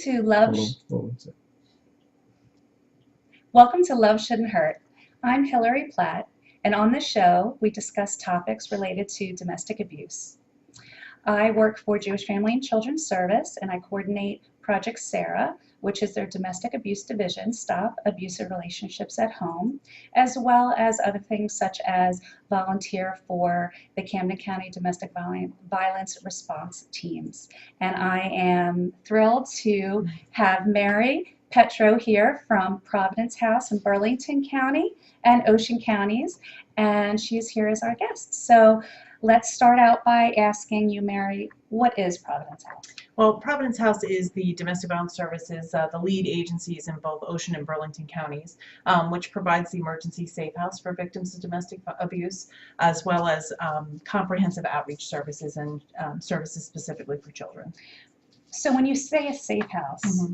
to Love. Hold on one sec. Welcome to Love Shouldn't Hurt. I'm Hillary Platt, and on this show, we discuss topics related to domestic abuse. I work for Jewish Family and Children's Service, and I coordinate Project Sarah, which is their domestic abuse division, Stop Abusive Relationships at Home, as well as other things such as volunteer for the Camden County Domestic Violence Response Teams. And I am thrilled to have Mary Petro here from Providence House in Burlington County and Ocean counties, and she is here as our guest. So let's start out by asking you, Mary, what is Providence House? Well, Providence House is the domestic violence services, the lead agencies in both Ocean and Burlington counties, which provides the emergency safe house for victims of domestic abuse, as well as comprehensive outreach services and services specifically for children. So when you say a safe house,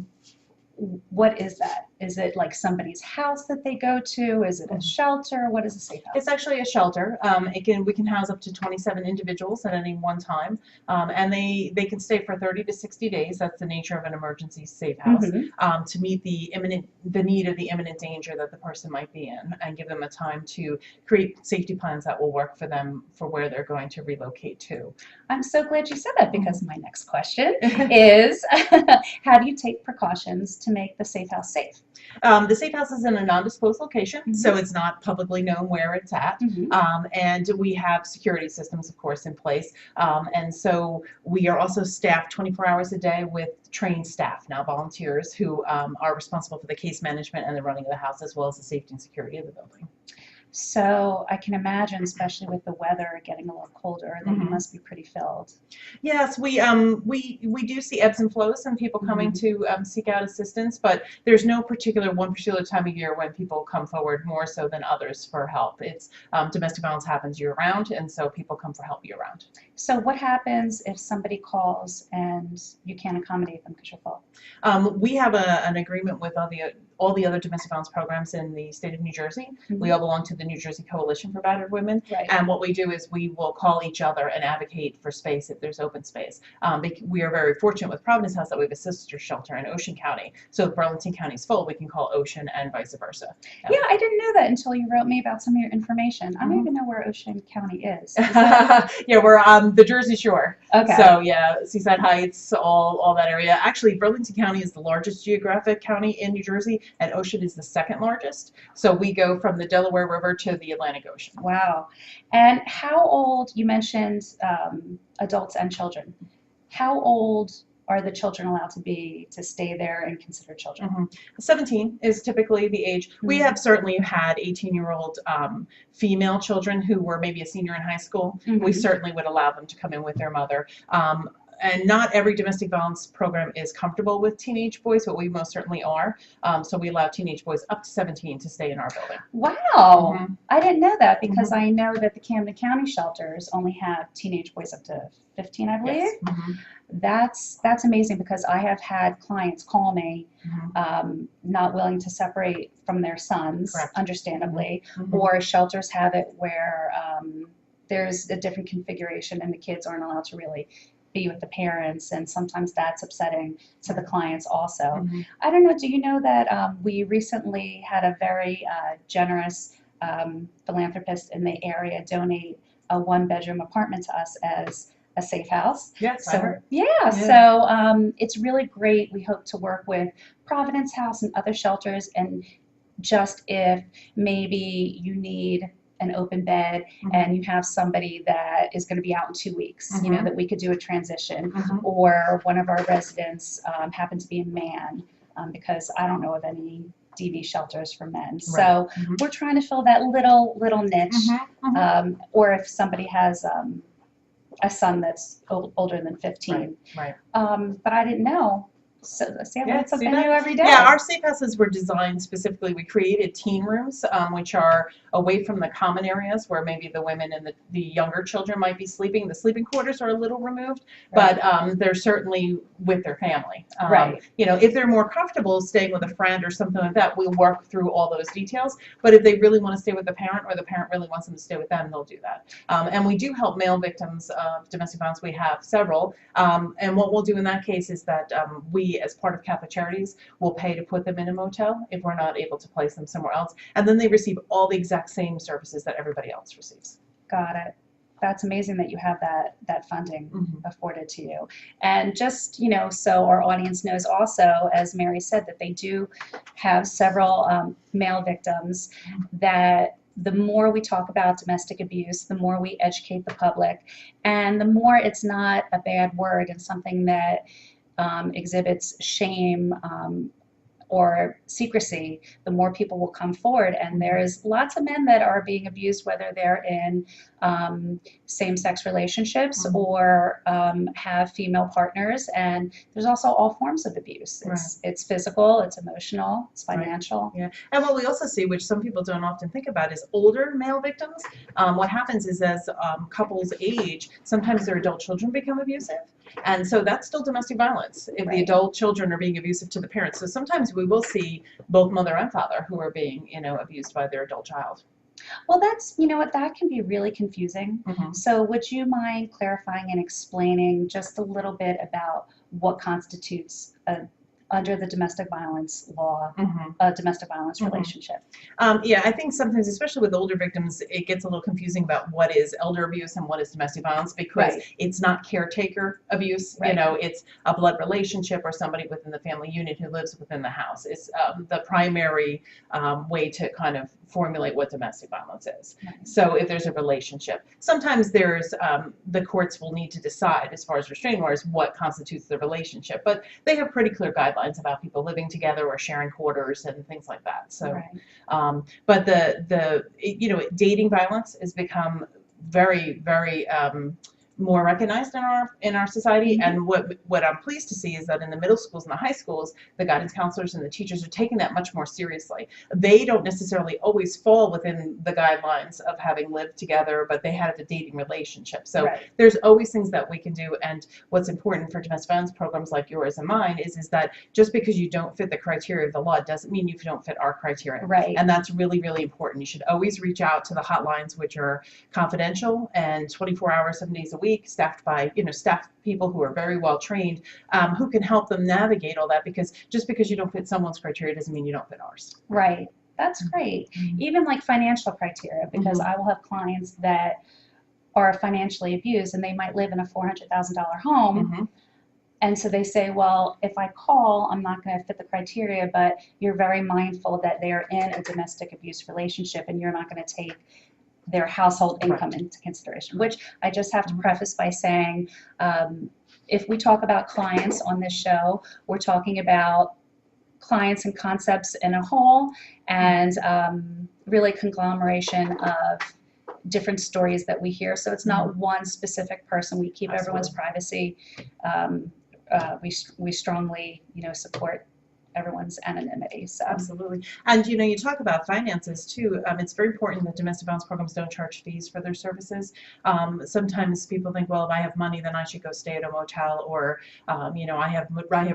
what is that? Is it like somebody's house that they go to? Is it a shelter? What is a safe house? It's actually a shelter. We can house up to 27 individuals at any one time, and they can stay for 30 to 60 days. That's the nature of an emergency safe house, to meet the need of the imminent danger that the person might be in, and give them a time to create safety plans that will work for them for where they're going to relocate to. I'm so glad you said that, because my next question is, how do you take precautions to make the safe house safe? The safe house is in a non-disclosed location, so it's not publicly known where it's at. And we have security systems, of course, in place. And so we are also staffed 24 hours a day with trained staff, now volunteers, who are responsible for the case management and the running of the house, as well as the safety and security of the building. So I can imagine, especially with the weather getting a little colder, that you must be pretty filled. Yes, we do see ebbs and flows and people coming to seek out assistance, but there's no one particular time of year when people come forward more so than others for help. It's domestic violence happens year round, and so people come for help year round. So what happens if somebody calls and you can't accommodate them because you're full? We have an agreement with all the other domestic violence programs in the state of New Jersey. We all belong to the New Jersey Coalition for Battered Women. And what we do is we will call each other and advocate for space if there's open space. We are very fortunate with Providence House that we have a sister shelter in Ocean County. So if Burlington County is full, we can call Ocean and vice versa. Yeah, I didn't know that until you wrote me about some of your information. I don't even know where Ocean County is. Yeah, we're on the Jersey Shore. Okay. So yeah, Seaside Heights, all that area. Actually, Burlington County is the largest geographic county in New Jersey, and Ocean is the second largest. So we go from the Delaware River to the Atlantic Ocean. Wow. And how old, you mentioned adults and children. How old are the children allowed to be to stay there and consider children? 17 is typically the age. We have certainly had 18-year-old female children who were maybe a senior in high school. We certainly would allow them to come in with their mother. And not every domestic violence program is comfortable with teenage boys, but we most certainly are. So we allow teenage boys up to 17 to stay in our building. Wow. I didn't know that, because I know that the Camden County shelters only have teenage boys up to 15, I believe. That's amazing, because I have had clients call me not willing to separate from their sons, understandably, or shelters have it where there's a different configuration and the kids aren't allowed to really be with the parents, and sometimes that's upsetting to the clients also. I don't know, do you know that we recently had a very generous philanthropist in the area donate a one-bedroom apartment to us as a safe house? Yes, so so it's really great. We hope to work with Providence House and other shelters, and just if maybe you need an open bed and you have somebody that is going to be out in 2 weeks, you know, that we could do a transition, or one of our residents happened to be a man, because I don't know of any DV shelters for men. So we're trying to fill that little niche, or if somebody has a son that's older than 15. But I didn't know. So I learn something new every day. Yeah, our safe houses were designed specifically. We created teen rooms, which are away from the common areas where maybe the women and the younger children might be sleeping. The sleeping quarters are a little removed, but they're certainly with their family. You know, if they're more comfortable staying with a friend or something like that, we'll work through all those details. But if they really want to stay with the parent, or the parent really wants them to stay with them, they'll do that. And we do help male victims of domestic violence. We have several. And what we'll do in that case is that we we, as part of Catholic Charities, will pay to put them in a motel if we're not able to place them somewhere else. And then they receive all the exact same services that everybody else receives. Got it. That's amazing that you have that funding afforded to you. And just, so our audience knows also, as Mary said, that they do have several male victims, that the more we talk about domestic abuse, the more we educate the public, and the more it's not a bad word and something that exhibits shame or secrecy, the more people will come forward. And there's lots of men that are being abused, whether they're in same-sex relationships or have female partners. And there's also all forms of abuse. It's physical, it's emotional, it's financial. Yeah, and what we also see, which some people don't often think about, is older male victims. What happens is as couples age, sometimes their adult children become abusive. And so that's still domestic violence if the adult children are being abusive to the parents. So sometimes we will see both mother and father who are being, abused by their adult child. Well, that's, that can be really confusing. So would you mind clarifying and explaining just a little bit about what constitutes under the domestic violence law, a domestic violence relationship? Yeah, I think sometimes, especially with older victims, it gets a little confusing about what is elder abuse and what is domestic violence, because it's not caretaker abuse. It's a blood relationship or somebody within the family unit who lives within the house. It's the primary way to kind of formulate what domestic violence is. So if there's a relationship, sometimes there's the courts will need to decide, as far as restraining orders, what constitutes the relationship, but they have pretty clear guidelines about people living together or sharing quarters and things like that. So, but dating violence has become very, very more recognized in our society. And what I'm pleased to see is that in the middle schools and the high schools, the guidance counselors and the teachers are taking that much more seriously. They don't necessarily always fall within the guidelines of having lived together, but they have a dating relationship. So there's always things that we can do. And what's important for domestic violence programs like yours and mine is that just because you don't fit the criteria of the law doesn't mean you don't fit our criteria. And that's really, really important. You should always reach out to the hotlines, which are confidential and 24 hours, 7 days a week, staffed by staff people who are very well trained, who can help them navigate all that, because just because you don't fit someone's criteria doesn't mean you don't fit ours. That's great. Even like financial criteria, because I will have clients that are financially abused and they might live in a $400,000 home. And so they say, well, if I call, I'm not going to fit the criteria, but you're very mindful that they're in a domestic abuse relationship and you're not going to take their household income into consideration, which I just have to preface by saying, if we talk about clients on this show, we're talking about clients and concepts in a whole, and really conglomeration of different stories that we hear. So it's not one specific person. We keep everyone's privacy. We strongly, support everyone's anonymity. So. Absolutely. And you talk about finances too. It's very important that domestic violence programs don't charge fees for their services. Sometimes people think, well, if I have money, then I should go stay at a motel, or I have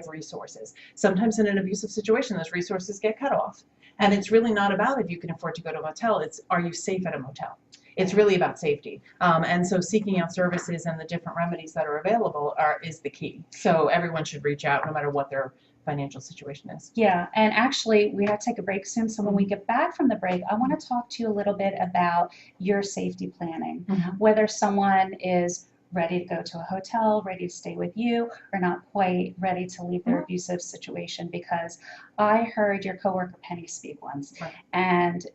resources. Sometimes in an abusive situation, those resources get cut off. And it's really not about if you can afford to go to a motel. It's, are you safe at a motel? It's really about safety. And so seeking out services and the different remedies that are available is the key. So everyone should reach out no matter what their financial situation is. Yeah, and actually we have to take a break soon. So when we get back from the break, I want to talk to you a little bit about your safety planning, whether someone is ready to go to a hotel, ready to stay with you, or not quite ready to leave their abusive situation. Because I heard your coworker Penny speak once, and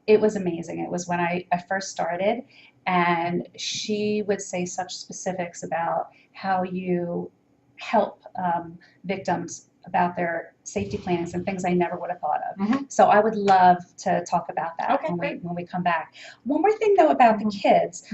it was amazing. It was when I first started, and she would say such specifics about how you help victims about their safety plans and things I never would have thought of. So I would love to talk about that when we come back. One more thing though about the kids.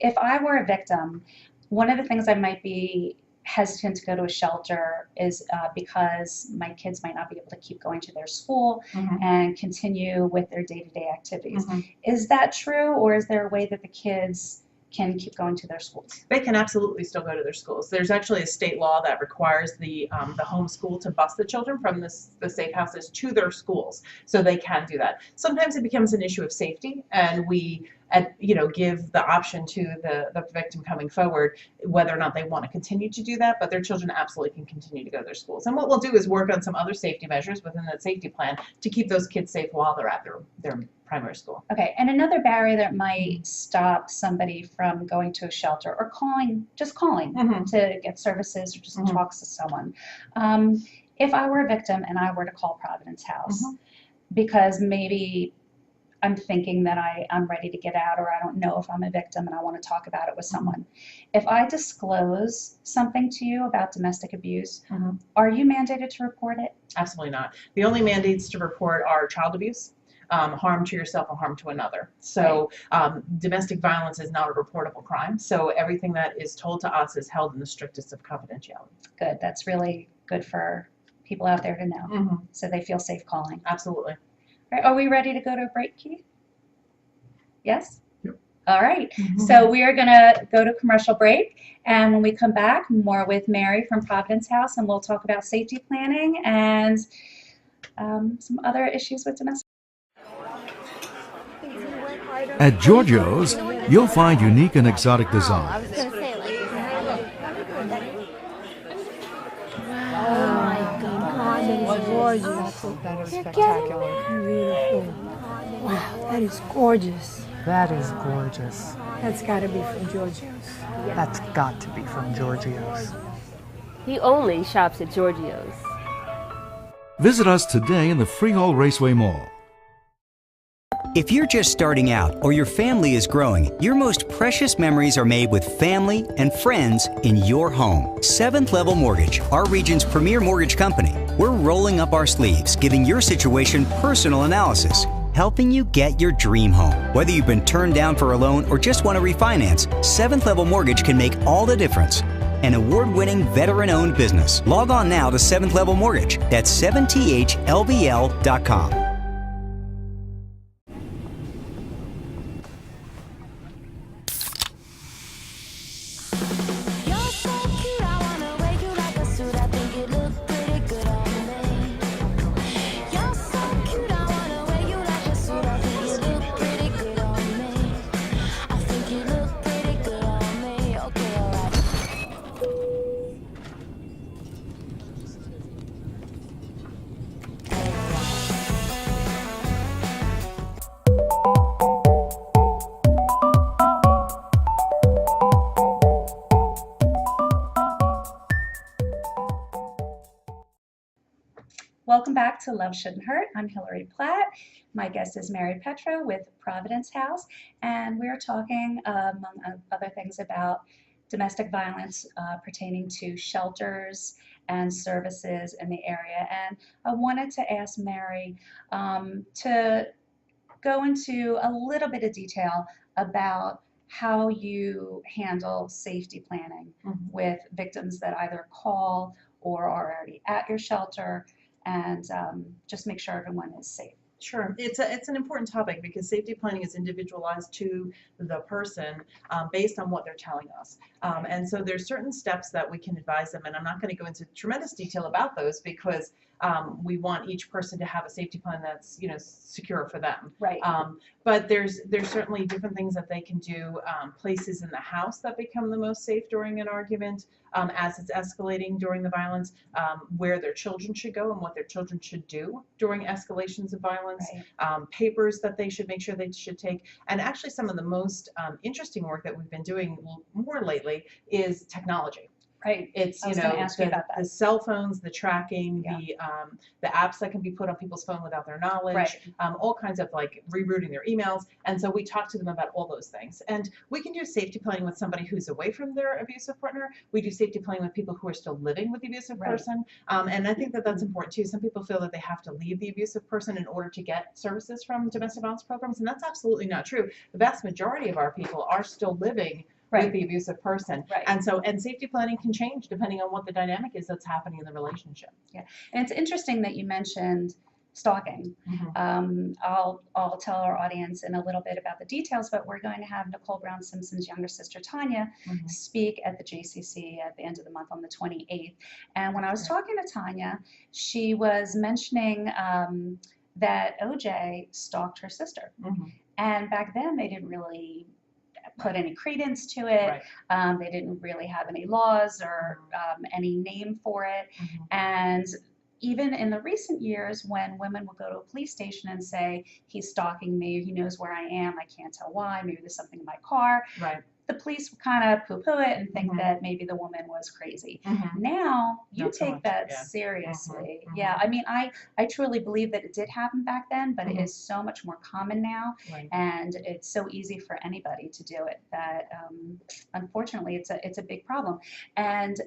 If I were a victim, one of the things I might be hesitant to go to a shelter is because my kids might not be able to keep going to their school and continue with their day-to-day activities. Is that true, or is there a way that the kids can keep going to their schools? They can absolutely still go to their schools. There's actually a state law that requires the home school to bus the children from the safe houses to their schools, so they can do that. Sometimes it becomes an issue of safety, and we give the option to the victim coming forward whether or not they want to continue to do that, but their children absolutely can continue to go to their schools. And what we'll do is work on some other safety measures within that safety plan to keep those kids safe while they're at their primary school. Okay, and another barrier that might stop somebody from going to a shelter or calling to get services or just talk to someone. If I were a victim and I were to call Providence House, because maybe I'm thinking that I'm ready to get out, or I don't know if I'm a victim and I want to talk about it with someone. If I disclose something to you about domestic abuse, are you mandated to report it? Absolutely not. The only mandates to report are child abuse, harm to yourself or harm to another. So domestic violence is not a reportable crime. So everything that is told to us is held in the strictest of confidentiality. Good. That's really good for people out there to know, so they feel safe calling. Absolutely. All right, are we ready to go to a break, Keith? Yes? Yep. All right. So we are going to go to commercial break, and when we come back, more with Mary from Providence House, and we'll talk about safety planning and some other issues with domestic. At Giorgio's, you'll find unique and exotic design. That is spectacular. Beautiful. Wow, that is gorgeous. That is gorgeous. That's got to be from Giorgio's. That's got to be from Giorgio's. He only shops at Giorgio's. Visit us today in the Freehold Raceway Mall. If you're just starting out or your family is growing, your most precious memories are made with family and friends in your home. Seventh Level Mortgage, our region's premier mortgage company. We're rolling up our sleeves, giving your situation personal analysis, helping you get your dream home. Whether you've been turned down for a loan or just want to refinance, Seventh Level Mortgage can make all the difference. An award-winning veteran-owned business. Log on now to Seventh Level Mortgage. That's 7thlbl.com. Welcome back to Love Shouldn't Hurt. I'm Hillary Platt. My guest is Mary Petro with Providence House, and we're talking, among other things, about domestic violence pertaining to shelters and services in the area. And I wanted to ask Mary to go into a little bit of detail about how you handle safety planning with victims that either call or are already at your shelter, and just make sure everyone is safe. Sure. It's an important topic because safety planning is individualized to the person based on what they're telling us. And so there's certain steps that we can advise them, and I'm not going to go into tremendous detail about those because we want each person to have a safety plan that's secure for them. Right. But there's certainly different things that they can do, places in the house that become the most safe during an argument, as it's escalating during the violence, where their children should go and what their children should do during escalations of violence, Right. Papers that they should make sure they should take. And actually some of the most interesting work that we've been doing more lately is technology. Right. It's I was gonna ask you about that. the cell phones, the tracking, Yeah. the apps that can be put on people's phone without their knowledge, Right. All kinds of like rerouting their emails. And so we talk to them about all those things. And we can do safety planning with somebody who's away from their abusive partner. We do safety planning with people who are still living with the abusive Right. person. And I think that that's important too. Some people feel that they have to leave the abusive person in order to get services from domestic violence programs, and that's absolutely not true. The vast majority of our people are still living Right. with the abusive person. Right. And safety planning can change depending on what the dynamic is that's happening in the relationship. And it's interesting that you mentioned stalking. Mm-hmm. I'll tell our audience in a little bit about the details, but we're going to have Nicole Brown Simpson's younger sister, Tanya, Mhm. speak at the JCC at the end of the month on the 28th. And when I was talking to Tanya, she was mentioning that OJ stalked her sister. Mhm. And back then, they didn't really put any credence to it. Right. They didn't really have any laws or any name for it. Mhm. And even in the recent years, when women will go to a police station and say, he's stalking me, he knows where I am, I can't tell why, maybe there's something in my car, Right. the police will kind of poo-poo it and think Mhm. that maybe the woman was crazy. Mhm. Now, you Not so take much, that yeah. seriously. Mhm. Yeah, I mean, I truly believe that it did happen back then, but it Mhm. is so much more common now, Right. and it's so easy for anybody to do it that unfortunately it's a big problem. And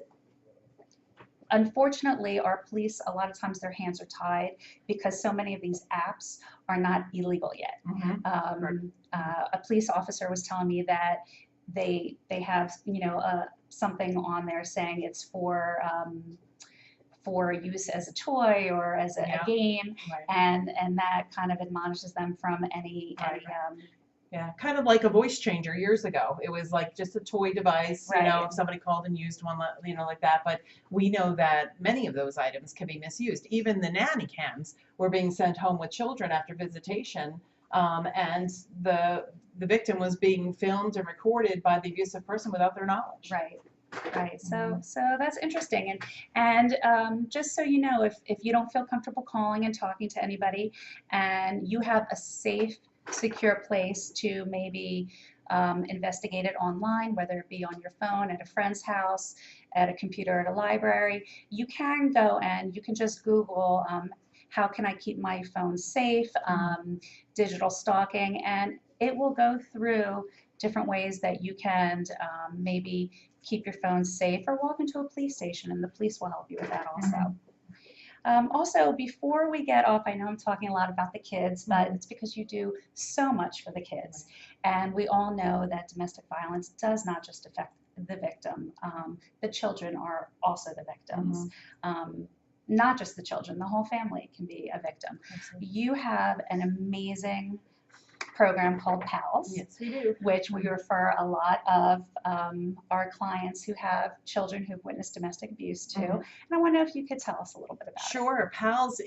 unfortunately, our police, a lot of times their hands are tied because so many of these apps are not illegal yet. Mhm. A police officer was telling me that they have, something on there saying it's for use as a toy or as a Yeah. game, Right. and that kind of admonishes them from any Right. Yeah, kind of like a voice changer years ago. It was like just a toy device, you know, Right. if somebody called and used one, like that. But we know that many of those items can be misused. Even the nanny cams were being sent home with children after visitation, and the victim was being filmed and recorded by the abusive person without their knowledge. Right. Right. So Mhm. so that's interesting. And just so you know, if you don't feel comfortable calling and talking to anybody, and you have a safe, secure place to maybe investigate it online, whether it be on your phone, at a friend's house, at a computer at a library, you can go and you can just Google how can I keep my phone safe, digital stalking, and it will go through different ways that you can maybe keep your phone safe or walk into a police station and the police will help you with that also. Also, before we get off, I know I'm talking a lot about the kids, but it's because you do so much for the kids. And we all know that domestic violence does not just affect the victim. The children are also the victims. Not just the children, the whole family can be a victim. Absolutely. You have an amazing program called PALS, Yes, we do. which we refer a lot of our clients who have children who've witnessed domestic abuse to. And I want to know if you could tell us a little bit about it. Sure. PALS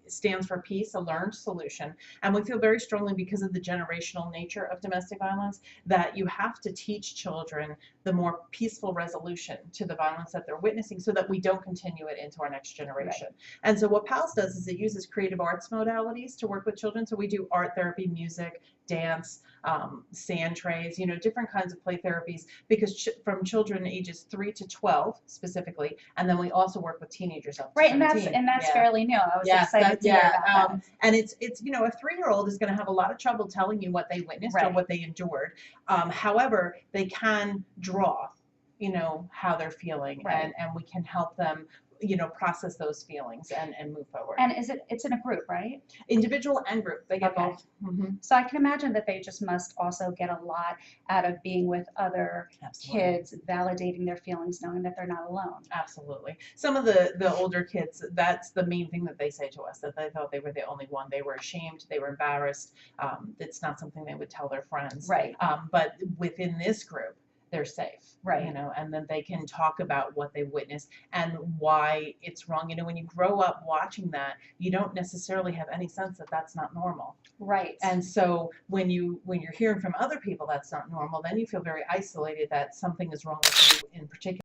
stands for Peace, a Learned Solution. And we feel very strongly, because of the generational nature of domestic violence, that you have to teach children the more peaceful resolution to the violence that they're witnessing so that we don't continue it into our next generation. Right. And so what PALS does is it uses creative arts modalities to work with children. So we do art therapy, music, dance, sand trays, different kinds of play therapies, because from children ages 3 to 12 specifically, and then we also work with teenagers up to 17. And that's fairly new. I was excited to hear about that. And it's a 3-year-old is going to have a lot of trouble telling you what they witnessed or what they endured. However, they can draw, how they're feeling, and we can help them process those feelings and move forward. And it's in a group, right? Individual and group, they get both. So I can imagine that they just must also get a lot out of being with other kids, validating their feelings, knowing that they're not alone. Absolutely. Some of the older kids, that's the main thing that they say to us, that they thought they were the only one. They were ashamed, they were embarrassed. It's not something they would tell their friends. Right. But within this group, they're safe, right? And then they can talk about what they witnessed and why it's wrong. When you grow up watching that, you don't necessarily have any sense that that's not normal, right? And so when you're hearing from other people that's not normal, then you feel very isolated that something is wrong with you in particular.